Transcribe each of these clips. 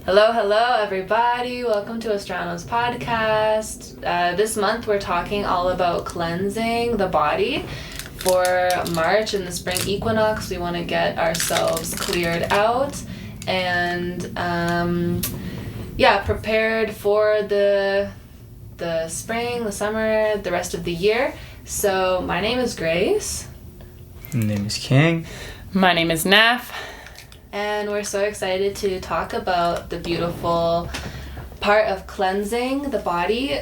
Hello, everybody. Welcome to Astrano's podcast. This month we're talking all about cleansing the body. For March and the spring equinox, we want to get ourselves cleared out and, prepared for the spring, the summer, the rest of the year. So my name is Grace. My name is King. My name is Naf. And we're so excited to talk about the beautiful part of cleansing the body.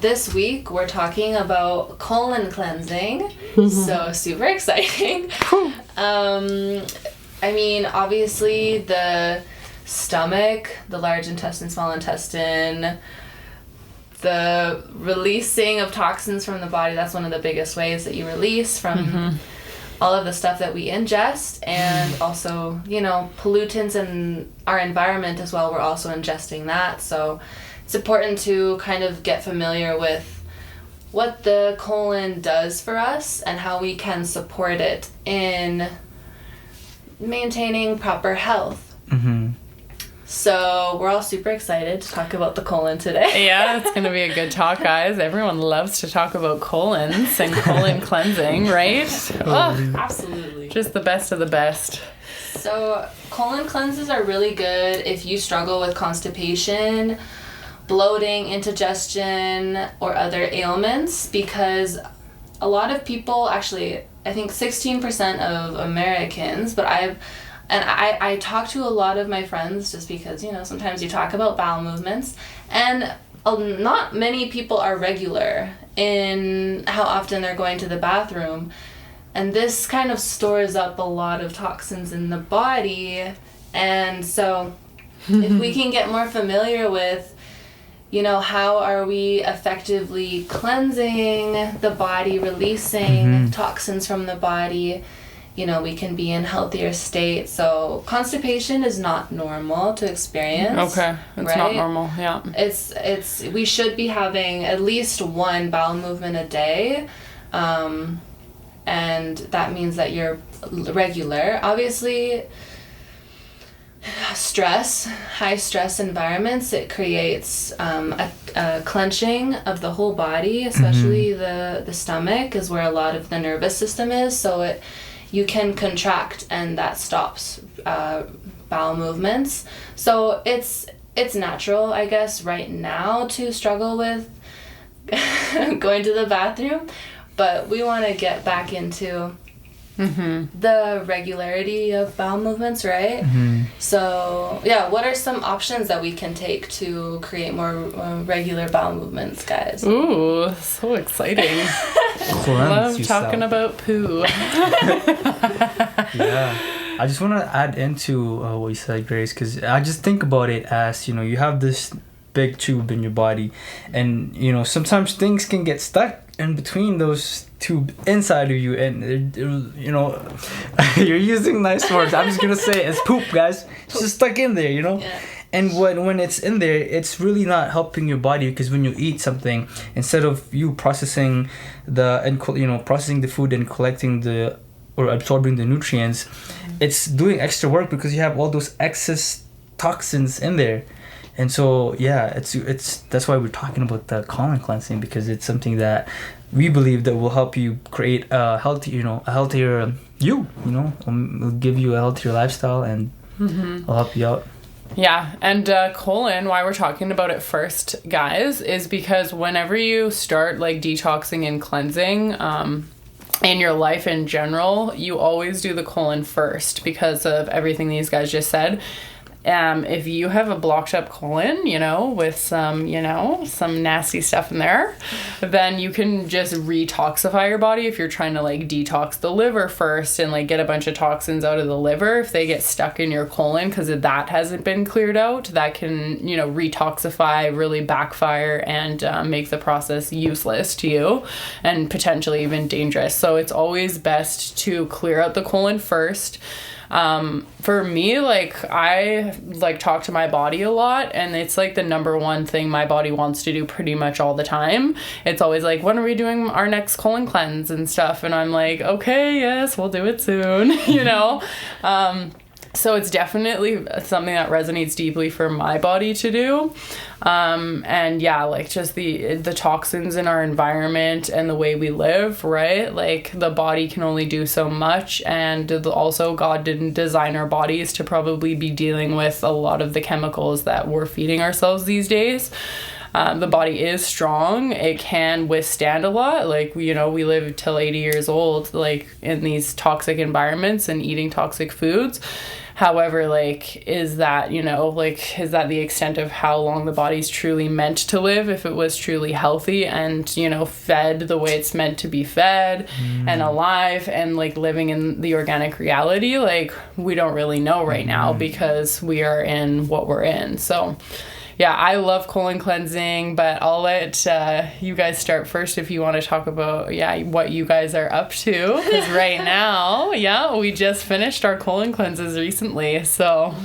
This week we're talking about colon cleansing. So super exciting. Obviously the stomach, the large intestine, small intestine, the releasing of toxins from the body, that's one of the biggest ways that you release from all of the stuff that we ingest, and also, pollutants in our environment as well. We're also ingesting that. So it's important to kind of get familiar with what the colon does for us and how we can support it in maintaining proper health. So we're all super excited to talk about the colon today. Yeah, it's going to be a good talk, guys. Everyone loves to talk about colons and colon cleansing, right? Oh, absolutely. Just the best of the best. So colon cleanses are really good if you struggle with constipation, bloating, indigestion, or other ailments, because a lot of people, actually, I think 16% of Americans, but I talk to a lot of my friends just because, sometimes you talk about bowel movements, and not many people are regular in how often they're going to the bathroom. And this kind of stores up a lot of toxins in the body. And so if we can get more familiar with, how are we effectively cleansing the body, releasing toxins from the body, we can be in healthier state. So constipation is not normal to experience. Okay, it's not normal. Yeah. It's we should be having at least one bowel movement a day, and that means that you're regular. Obviously, high stress environments, it creates a clenching of the whole body, especially the stomach is where a lot of the nervous system is. So you can contract, and that stops bowel movements. So it's natural, I guess, right now to struggle with going to the bathroom, but we want to get back into the regularity of bowel movements, right? So, what are some options that we can take to create more regular bowel movements, guys? Ooh, so exciting. Love talking about poo. Yeah. I just want to add into what you said, Grace, because I just think about it as, you have this big tube in your body, and, sometimes things can get stuck in between those tube inside of you, and you're using nice words. I'm just gonna say it's poop, guys. It's just stuck in there, Yeah. And when it's in there, it's really not helping your body, because when you eat something, instead of you processing processing the food and collecting or absorbing the nutrients, it's doing extra work because you have all those excess toxins in there. And so, it's that's why we're talking about the colon cleansing, because it's something that we believe that will help you create a healthier will give you a healthier lifestyle, and will help you out. Yeah, and colon, why we're talking about it first, guys, is because whenever you start detoxing and cleansing, in your life in general, you always do the colon first because of everything these guys just said. If you have a blocked up colon, with some nasty stuff in there, then you can just re-toxify your body. If you're trying to detox the liver first and get a bunch of toxins out of the liver, if they get stuck in your colon because that hasn't been cleared out, that can, re-toxify, really backfire, and make the process useless to you and potentially even dangerous. So it's always best to clear out the colon first. For me, I talk to my body a lot, and it's the number one thing my body wants to do pretty much all the time. It's always when are we doing our next colon cleanse and stuff? And I'm okay, yes, we'll do it soon, So it's definitely something that resonates deeply for my body to do. And yeah, like just the toxins in our environment and the way we live, right? Like the body can only do so much, and also God didn't design our bodies to probably be dealing with a lot of the chemicals that we're feeding ourselves these days. The body is strong. It can withstand a lot. Like, you know, we live till 80 years old, like in these toxic environments and eating toxic foods. However, like, is that the extent of how long the body's truly meant to live if it was truly healthy and, you know, fed the way it's meant to be fed and alive and, like, living in the organic reality? Like, we don't really know right now because we are in what we're in. So yeah, I love colon cleansing, but I'll let you guys start first if you want to talk about, what you guys are up to. Because right now, we just finished our colon cleanses recently, so.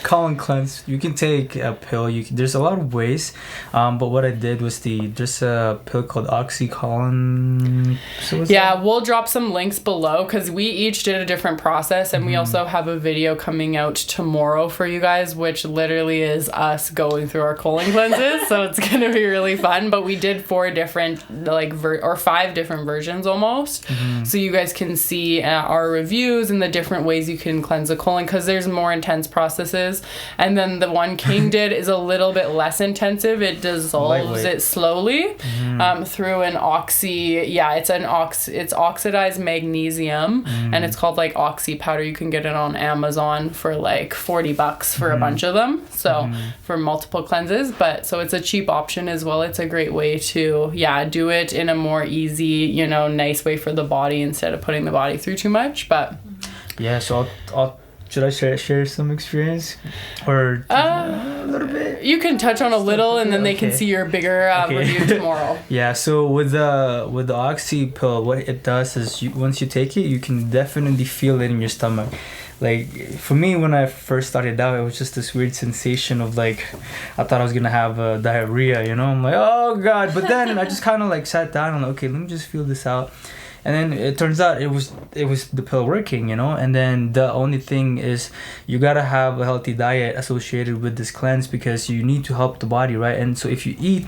Colon cleanse, you can take a pill. There's a lot of ways, but what I did was there's a pill called oxycolon. So we'll drop some links below because we each did a different process, and we also have a video coming out tomorrow for you guys, which literally is us going through our colon cleanses. So it's gonna be really fun. But we did 4 different, or 5 different versions almost, so you guys can see our reviews and the different ways you can cleanse the colon, because there's more intense processes. And then the one King did is a little bit less intensive. It dissolves it slowly through an it's oxidized magnesium, and it's called like oxy powder. You can get it on Amazon for like $40 for a bunch of them, so for multiple cleanses. But so it's a cheap option as well. It's a great way to do it in a more easy, you know, nice way for the body instead of putting the body through too much. But so I'll should I share some experience, or a little bit? You can touch on a little, and then they can see your bigger review tomorrow. So with the oxy pill, what it does is once you take it, you can definitely feel it in your stomach. Like for me, when I first started out, it was just this weird sensation of like, I thought I was gonna have diarrhea, you know. I'm like, oh god! But then I just kind of like sat down and like, okay, let me just feel this out. And then it turns out it was the pill working, you know. And then the only thing is you gotta have a healthy diet associated with this cleanse, because you need to help the body, right? And so if you eat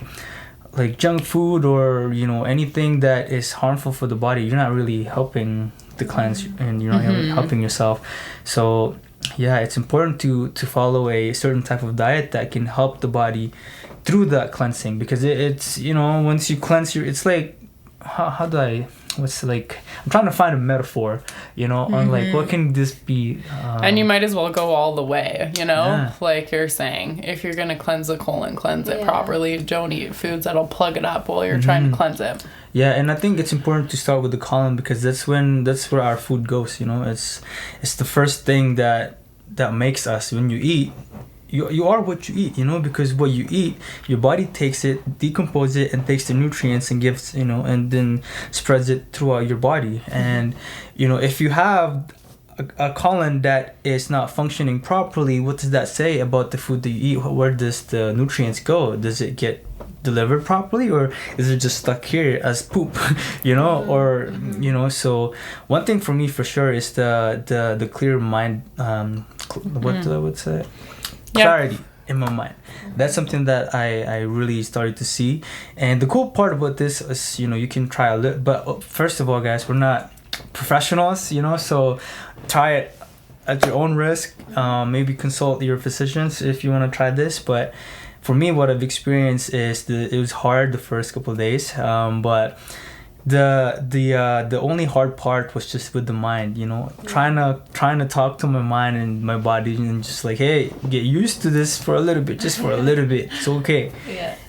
like junk food or, you know, anything that is harmful for the body, you're not really helping the cleanse, and you're not helping yourself. So it's important to follow a certain type of diet that can help the body through that cleansing, because it's, you know, once you cleanse it's like, how do I, what's like, I'm trying to find a metaphor, you know, on like what can this be, and you might as well go all the way, you know, like you're saying, if you're gonna cleanse the colon, cleanse it properly. Don't eat foods that'll plug it up while you're trying to cleanse it. And I think it's important to start with the colon, because that's where our food goes, you know. It's the first thing that makes us. When you eat, you are what you eat, you know, because what you eat, your body takes it, decomposes it, and takes the nutrients and gives, you know, and then spreads it throughout your body. And, you know, if you have a colon that is not functioning properly, what does that say about the food that you eat? Where does the nutrients go? Does it get delivered properly, or is it just stuck here as poop, you know? Or, you know, so one thing for me for sure is the clear mind, what's that? Clarity in my mind. That's something that I really started to see. And the cool part about this is, you know, you can try a little, but first of all, guys, we're not professionals, you know, so try it at your own risk. Maybe consult your physicians if you want to try this. But for me, what I've experienced is it was hard the first couple of days, but the only hard part was just with the mind, you know, trying to talk to my mind and my body, and just like, hey, get used to this for a little bit, just for a little bit, it's okay.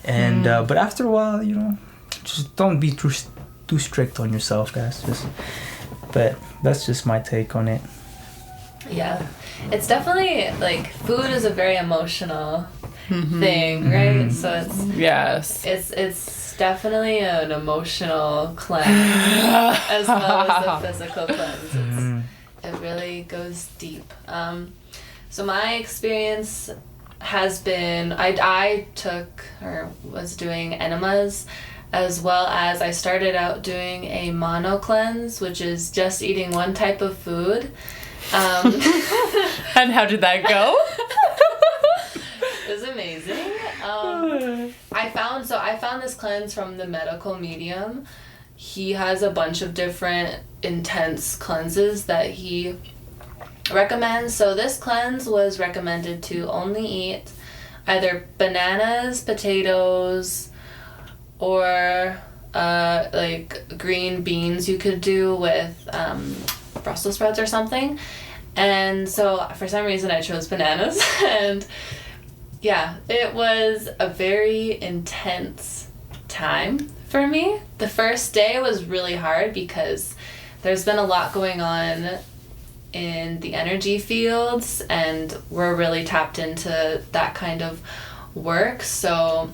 And but after a while, you know, just don't be too strict on yourself, guys. But that's just my take on it. It's definitely like, food is a very emotional thing, right? So it's definitely an emotional cleanse as well as a physical cleanse. It really goes deep. So my experience has been, I took or was doing enemas, as well as I started out doing a mono cleanse, which is just eating one type of food. And how did that go? It was amazing. I found this cleanse from the medical medium. He has a bunch of different intense cleanses that he recommends. So this cleanse was recommended to only eat either bananas, potatoes, or like green beans you could do with Brussels sprouts or something. And so for some reason I chose bananas. And yeah, it was a very intense time for me. The first day was really hard because there's been a lot going on in the energy fields, and we're really tapped into that kind of work. So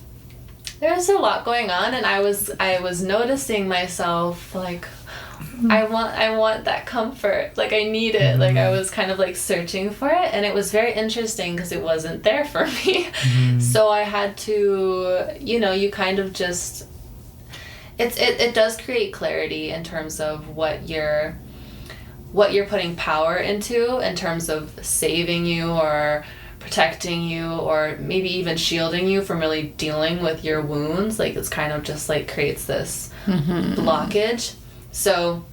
there's a lot going on, and I was noticing myself like, I want that comfort, like I need it, like I was kind of like searching for it, and it was very interesting because it wasn't there for me. So I had to, you kind of just, it does create clarity in terms of what you're putting power into, in terms of saving you or protecting you, or maybe even shielding you from really dealing with your wounds. Like it's kind of just like creates this blockage. So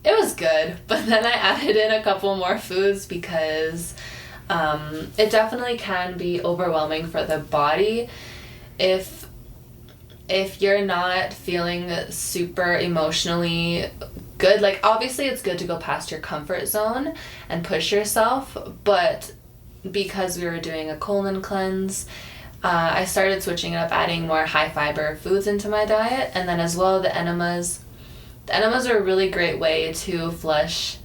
it was good, but then I added in a couple more foods because it definitely can be overwhelming for the body if you're not feeling super emotionally good. Like obviously it's good to go past your comfort zone and push yourself, but because we were doing a colon cleanse, I started switching it up, adding more high fiber foods into my diet, and then as well the enemas. The enemas are a really great way to flush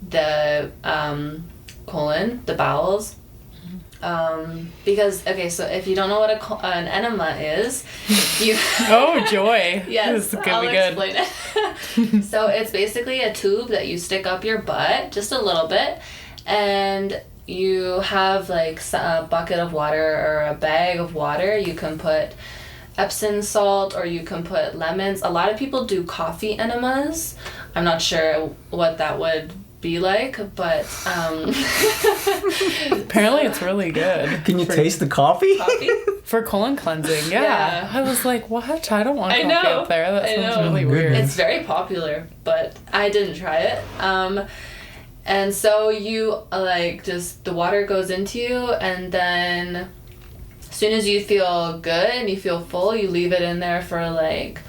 the colon, the bowels. Because, okay, so if you don't know what an enema is, you... Oh, joy. Yes, this could I'll be good. explain it. So it's basically a tube that you stick up your butt, just a little bit, and you have like a bucket of water or a bag of water. You can put Epsom salt, or you can put lemons. A lot of people do coffee enemas. I'm not sure what that would be like, but apparently it's really good. Can you taste the coffee? For colon cleansing? Yeah. I was like, what? I don't want coffee up there. That sounds really weird. It's very popular, but I didn't try it. And so you like just the water goes into you, and then as soon as you feel good and you feel full, you leave it in there for like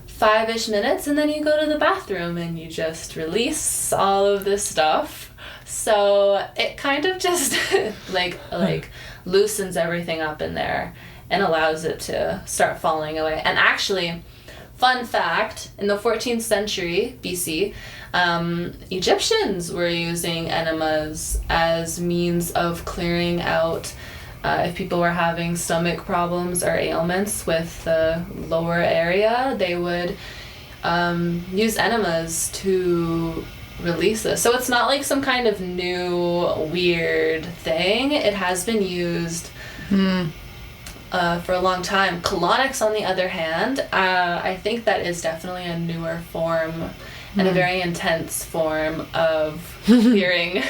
5-ish minutes, and then you go to the bathroom and you just release all of this stuff. So it kind of just like loosens everything up in there and allows it to start falling away. And actually, fun fact, in the 14th century BC, Egyptians were using enemas as means of clearing out if people were having stomach problems or ailments with the lower area. They would use enemas to release this. So it's not like some kind of new weird thing. It has been used for a long time. Colonics, on the other hand, I think that is definitely a newer form and a very intense form of clearing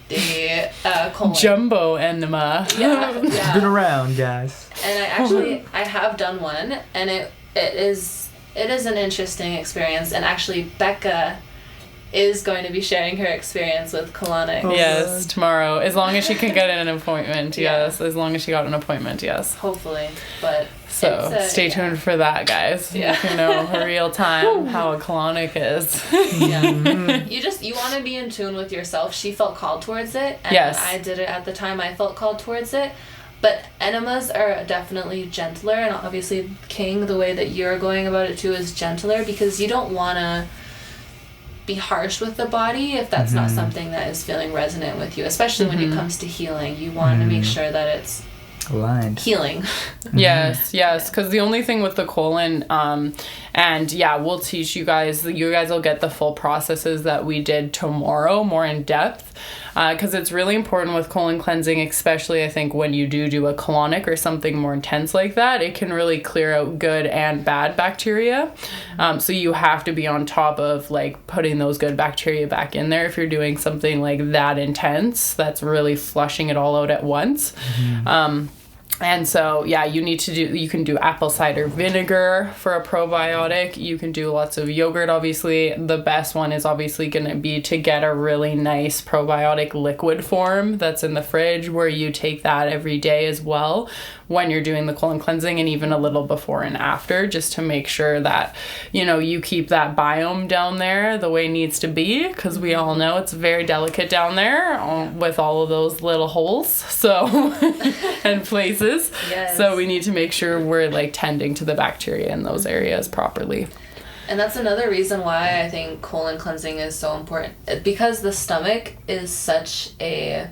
the colon. Jumbo enema. Yeah. It's been around, guys. And I have done one, and it is an interesting experience. And actually, Becca is going to be sharing her experience with colonics. Yes, tomorrow. As long as she can get an appointment, yes. As long as she got an appointment, yes. Hopefully, but so stay tuned for that, guys. Yeah. You can know real time how a colonic is. Yeah. You want to be in tune with yourself. She felt called towards it, and yes. I did it at the time. I felt called towards it. But enemas are definitely gentler, and obviously King, the way that you're going about it too, is gentler, because you don't want to be harsh with the body if that's not something that is feeling resonant with you, especially when it comes to healing. You want to make sure that it's aligned, healing. Yes, because the only thing with the colon and And yeah, we'll teach you guys will get the full processes that we did tomorrow, more in depth, because it's really important with colon cleansing, especially I think when you do a colonic or something more intense like that. It can really clear out good and bad bacteria, so you have to be on top of like putting those good bacteria back in there if you're doing something like that intense that's really flushing it all out at once. And so, yeah, you can do apple cider vinegar for a probiotic. You can do lots of yogurt, obviously. The best one is obviously going to be to get a really nice probiotic liquid form that's in the fridge, where you take that every day as well when you're doing the colon cleansing, and even a little before and after, just to make sure that, you keep that biome down there the way it needs to be, because we all know it's very delicate down there with all of those little holes, so and places. Yes. So we need to make sure we're like tending to the bacteria in those areas properly. And that's another reason why I think colon cleansing is so important, because the stomach is such a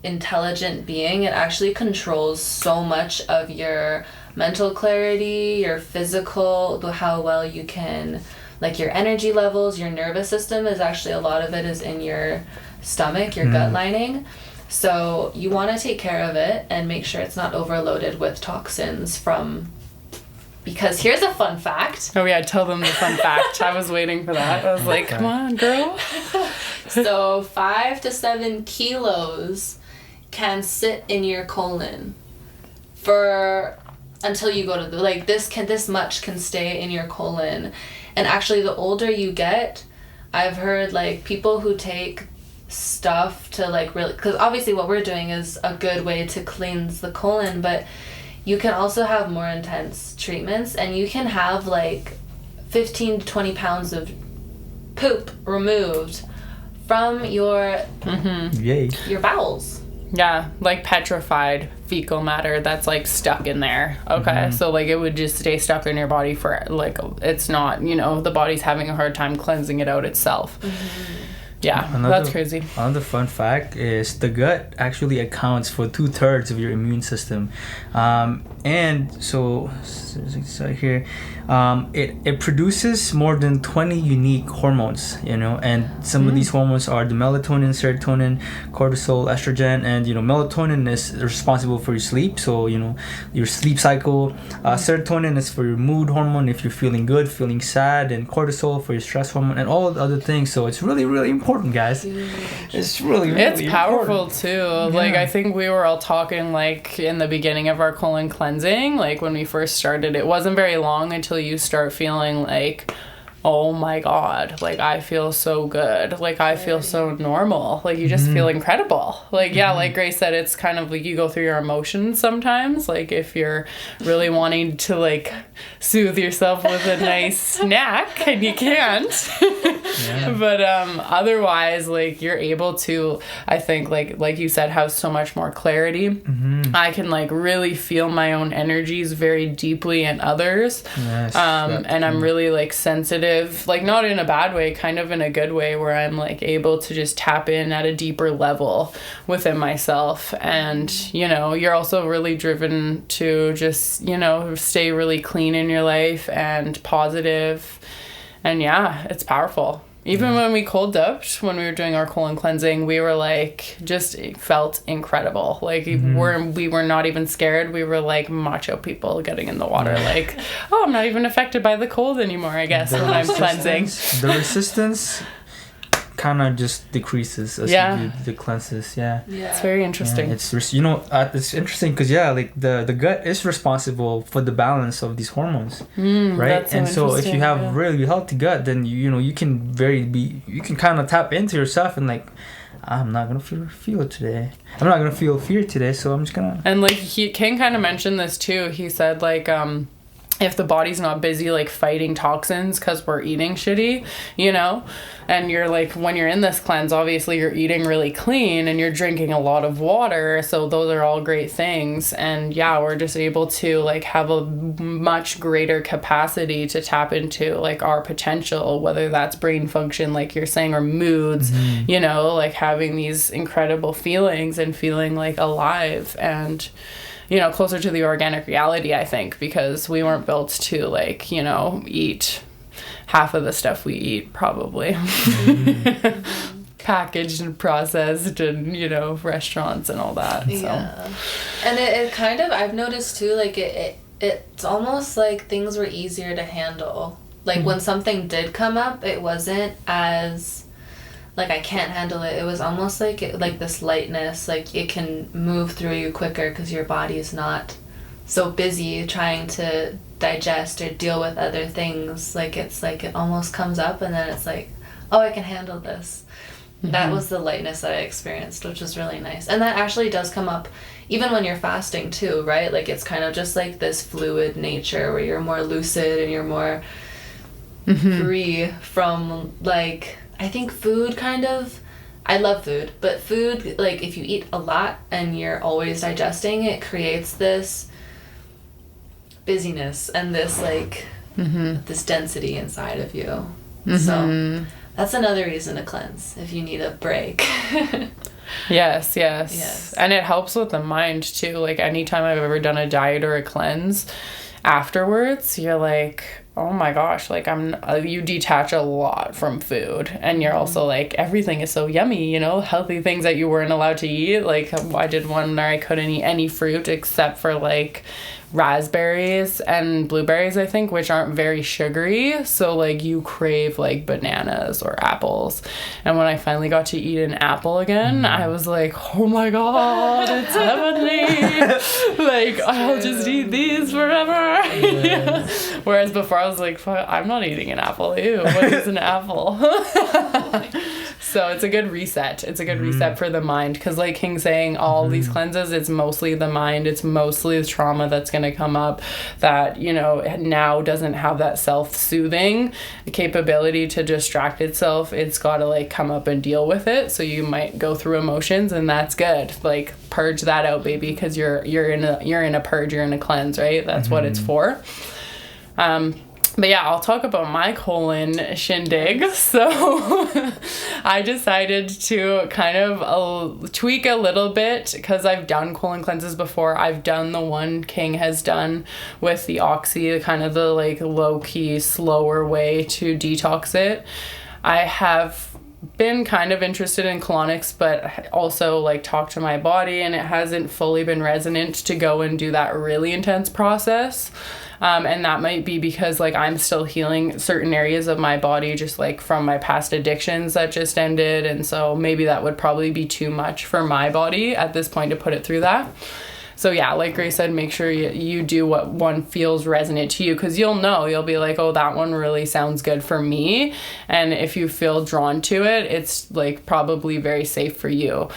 intelligent being. It actually controls so much of your mental clarity, your physical, how well you can, like your energy levels, your nervous system is actually, a lot of it is in your stomach, your gut lining. So you want to take care of it and make sure it's not overloaded with toxins because here's a fun fact. Oh yeah, tell them the fun fact. I was waiting for that. I was like, come on, girl. So 5 to 7 kilos can sit in your colon until you go to this much can stay in your colon. And actually, the older you get, I've heard like people who take stuff to like really, because obviously what we're doing is a good way to cleanse the colon, but you can also have more intense treatments, and you can have like 15 to 20 pounds of poop removed from your your bowels. Yeah, like petrified fecal matter that's like stuck in there. Okay, so like it would just stay stuck in your body for like, it's not, the body's having a hard time cleansing it out itself. Yeah, that's crazy. Another fun fact is the gut actually accounts for 2/3 of your immune system. And so here, it produces more than 20 unique hormones, and some of these hormones are the melatonin, serotonin, cortisol, estrogen, and, melatonin is responsible for your sleep. So, your sleep cycle. Serotonin is for your mood hormone, if you're feeling good, feeling sad, and cortisol for your stress hormone, and all the other things. So it's really, really important, guys. It's really, really it's powerful important. Too. Yeah. Like I think we were all talking like in the beginning of our colon cleansing, like when we first started, it wasn't very long until you start feeling like, oh my God, like I feel so good, like I feel so normal, like you just feel incredible. Like like Grace said, it's kind of like you go through your emotions sometimes, like if you're really wanting to like soothe yourself with a nice snack and you can't. But otherwise, like you're able to, I think like you said, have so much more clarity. I can like really feel my own energies very deeply in others. And I'm really like sensitive, like not in a bad way, kind of in a good way, where I'm like able to just tap in at a deeper level within myself. And you're also really driven to just stay really clean in your life and positive. And yeah, it's powerful. Even when we cold dipped, when we were doing our colon cleansing, we were like, just it felt incredible. Like we were not even scared. We were like macho people getting in the water. Like, oh, I'm not even affected by the cold anymore, I guess, when I'm cleansing. The resistance kind of just decreases as you do the cleanses. It's very interesting. It's it's interesting because like the gut is responsible for the balance of these hormones, right? And so if you have really healthy gut, then you can kind of tap into yourself and like, I'm not gonna feel it today. I'm not gonna feel fear today, so I'm just gonna. And like King kind of mentioned this too. He said like if the body's not busy like fighting toxins because we're eating shitty, and you're like, when you're in this cleanse, obviously you're eating really clean and you're drinking a lot of water, so those are all great things. And we're just able to like have a much greater capacity to tap into like our potential, whether that's brain function like you're saying, or moods, like having these incredible feelings and feeling like alive. And you know, closer to the organic reality, I think, because we weren't built to, like, you know, eat half of the stuff we eat, probably. Packaged and processed and, you know, restaurants and all that. So. Yeah. And it kind of, I've noticed too, like it's almost like things were easier to handle. Like when something did come up, it wasn't as like I can't handle it. It was almost like this lightness, like it can move through you quicker because your body is not so busy trying to digest or deal with other things. Like it's like it almost comes up and then it's like, oh, I can handle this. That was the lightness that I experienced, which was really nice. And that actually does come up even when you're fasting too, right? Like it's kind of just like this fluid nature where you're more lucid and you're more free from, like, I think food kind of, I love food, but food, like if you eat a lot and you're always digesting, it creates this busyness and this like this density inside of you. So that's another reason to cleanse if you need a break. Yes. And it helps with the mind too. Like anytime I've ever done a diet or a cleanse, afterwards you're like, oh my gosh, like you detach a lot from food, and you're also like, everything is so yummy, you know, healthy things that you weren't allowed to eat. Like I did one where I couldn't eat any fruit except for like raspberries and blueberries, I think, which aren't very sugary, so like you crave like bananas or apples. And when I finally got to eat an apple again, I was like, oh my god, it's heavenly. Like I'll just eat these forever. Whereas before I was like, fuck, I'm not eating an apple. Ew, what is an apple? So it's a good reset. It's a good reset for the mind, because like King's saying, all these cleanses, it's mostly the mind. It's mostly the trauma that's going to come up that, you know, now doesn't have that self-soothing capability to distract itself. It's got to like come up and deal with it. So you might go through emotions, and that's good. Like purge that out, baby, because you're in a purge, you're in a cleanse, right? That's what it's for. But yeah, I'll talk about my colon shindig. So I decided to kind of tweak a little bit, because I've done colon cleanses before. I've done the one King has done with the oxy, kind of the like low-key, slower way to detox it. I have been kind of interested in colonics, but also like talked to my body, and it hasn't fully been resonant to go and do that really intense process. And that might be because like I'm still healing certain areas of my body, just like from my past addictions that just ended. And so maybe that would probably be too much for my body at this point to put it through that. So yeah, like Grace said, make sure you do what one feels resonant to you, because you'll be like, oh, that one really sounds good for me. And if you feel drawn to it, it's like probably very safe for you.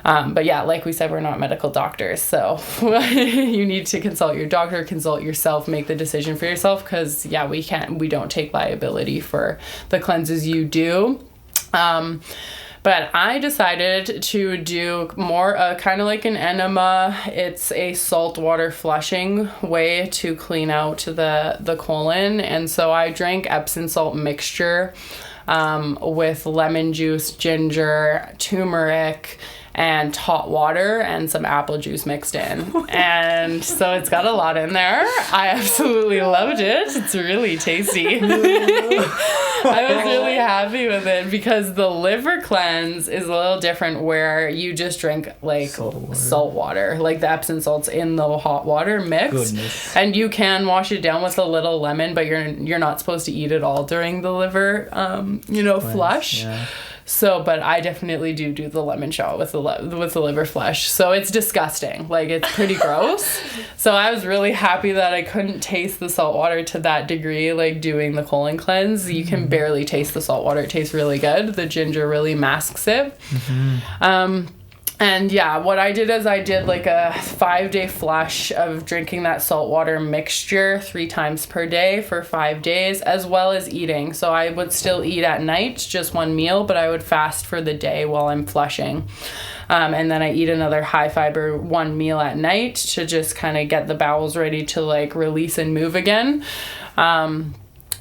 But yeah, like we said, we're not medical doctors, so you need to consult your doctor, consult yourself, make the decision for yourself, because yeah, we don't take liability for the cleanses you do. But I decided to do more kind of like an enema. It's a saltwater flushing way to clean out the colon. And so I drank Epsom salt mixture with lemon juice, ginger, turmeric, and hot water and some apple juice mixed in. And so it's got a lot in there. I absolutely loved it. It's really tasty. I was really happy with it, because the liver cleanse is a little different, where you just drink like salt water, like the Epsom salts in the hot water mixed. Goodness. And you can wash it down with a little lemon, but you're not supposed to eat it all during the liver flush. Yeah. So, but I definitely do the lemon shot with the liver flush. So it's disgusting. Like, it's pretty gross. So I was really happy that I couldn't taste the salt water to that degree, like doing the colon cleanse. You can barely taste the salt water. It tastes really good. The ginger really masks it. And yeah, what I did is I did like a 5-day flush of drinking that saltwater mixture 3 times per day for 5 days, as well as eating. So I would still eat at night, just one meal, but I would fast for the day while I'm flushing. And then I eat another high fiber one meal at night to just kind of get the bowels ready to like release and move again.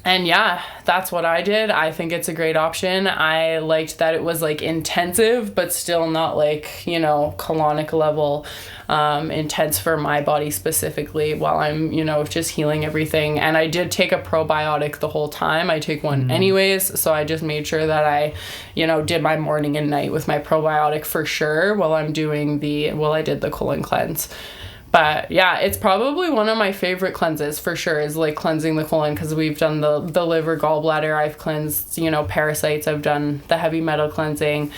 And yeah, that's what I did. I think it's a great option. I liked that it was like intensive, but still not like, you know, colonic level intense for my body specifically, while I'm, you know, just healing everything. And I did take a probiotic the whole time. I take one anyways, so I just made sure that I, you know, did my morning and night with my probiotic for sure while I did the colon cleanse. But yeah, it's probably one of my favorite cleanses for sure, is like cleansing the colon, because we've done the liver, gallbladder, I've cleansed, you know, parasites, I've done the heavy metal cleansing.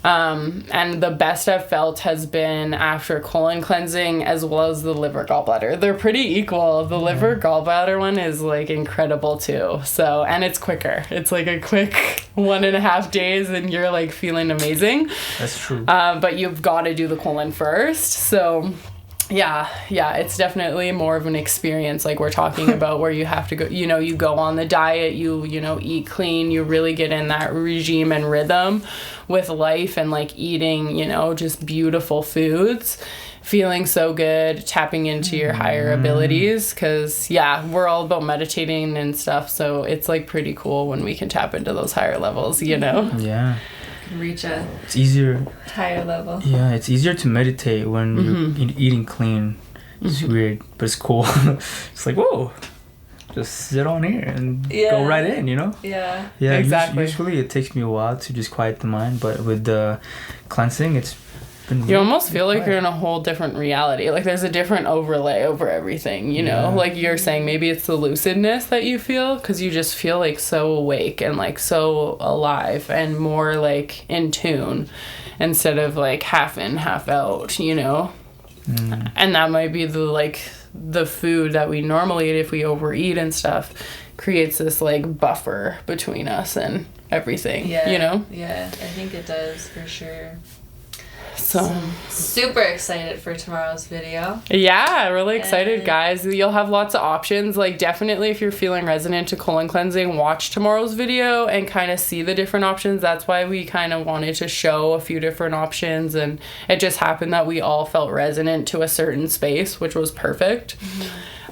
And the best I've felt has been after colon cleansing as well as the liver, gallbladder. They're pretty equal. The liver, gallbladder one is like incredible too. So, and it's quicker. It's like a quick 1.5 days and you're like feeling amazing. That's true. But you've got to do the colon first. So yeah, it's definitely more of an experience like we're talking about, where you have to go, you know, you go on the diet, you know, eat clean, you really get in that regime and rhythm with life and like eating, you know, just beautiful foods, feeling so good, tapping into your higher abilities, because yeah, we're all about meditating and stuff, so it's like pretty cool when we can tap into those higher levels, you know? Yeah. Reach a It's easier. higher level. Yeah, it's easier to meditate when you're eating clean. It's weird, but it's cool. It's like, whoa, just sit on here and go right in, you know? Yeah. Yeah, exactly. Usually it takes me a while to just quiet the mind, but with the cleansing, it's been You almost feel like you're in a whole different reality. Like there's a different overlay over everything, you know? Like you're saying, maybe it's the lucidness that you feel, because you just feel like so awake and like so alive and more like in tune instead of like half in, half out, you know? And that might be the food that we normally eat, if we overeat and stuff, creates this like buffer between us and everything, you know? Yeah, I think it does for sure. So super excited for tomorrow's video. Yeah, really excited, guys. You'll have lots of options. Like definitely if you're feeling resonant to colon cleansing, watch tomorrow's video and kind of see the different options. That's why we kind of wanted to show a few different options, and it just happened that we all felt resonant to a certain space, which was perfect.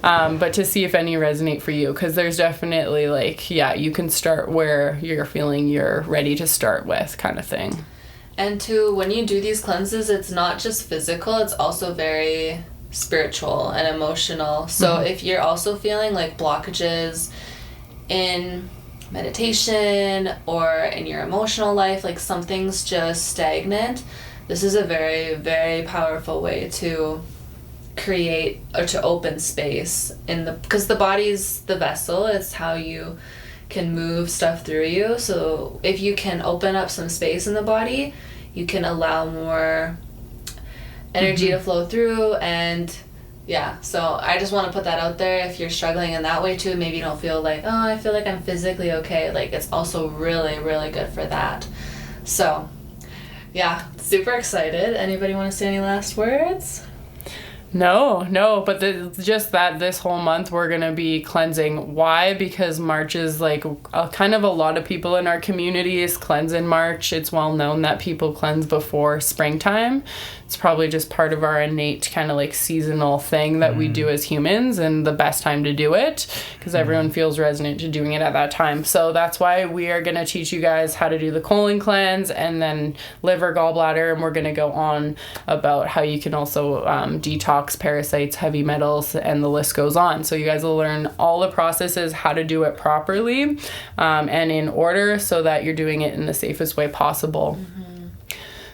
But to see if any resonate for you, because there's definitely like, yeah, you can start where you're feeling you're ready to start with, kind of thing. And when you do these cleanses, it's not just physical, it's also very spiritual and emotional. So if you're also feeling like blockages in meditation or in your emotional life, like something's just stagnant, this is a very, very powerful way to create or to open space because the body's the vessel. It's how you can move stuff through you. So if you can open up some space in the body, you can allow more energy to flow through. And yeah, so I just want to put that out there. If you're struggling in that way too, maybe you don't feel like, oh, I feel like I'm physically okay, like it's also really, really good for that. So yeah, super excited. Anybody want to say any last words? No, but just that this whole month we're going to be cleansing. Why? Because March is like kind of a lot of people in our communities cleanse in March. It's well known that people cleanse before springtime. It's probably just part of our innate kind of like seasonal thing that we do as humans, and the best time to do it because everyone feels resonant to doing it at that time. So that's why we are going to teach you guys how to do the colon cleanse and then liver, gallbladder, and we're going to go on about how you can also detox parasites, heavy metals, and the list goes on. So you guys will learn all the processes, how to do it properly and in order, so that you're doing it in the safest way possible.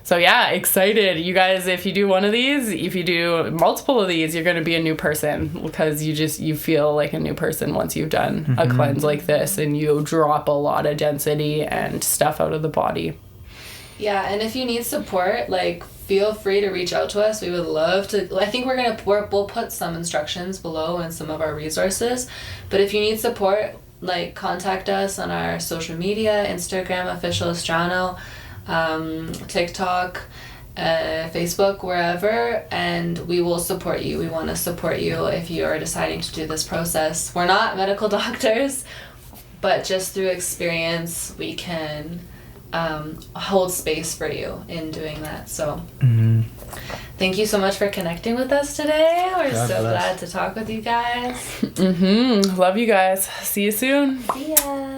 So yeah, excited. You guys, if you do one of these, if you do multiple of these, you're going to be a new person, because you feel like a new person once you've done a cleanse like this, and you drop a lot of density and stuff out of the body. Yeah, and if you need support, like feel free to reach out to us. We would love to. I think we'll put some instructions below and some of our resources. But if you need support, like contact us on our social media, Instagram, official Astrano, TikTok, Facebook, wherever, and we will support you. We want to support you if you are deciding to do this process. We're not medical doctors, but just through experience, we can hold space for you in doing that. So Mm-hmm. thank you so much for connecting with us today. We're God so bless. glad to talk with you guys. Love you guys. See you soon. See ya.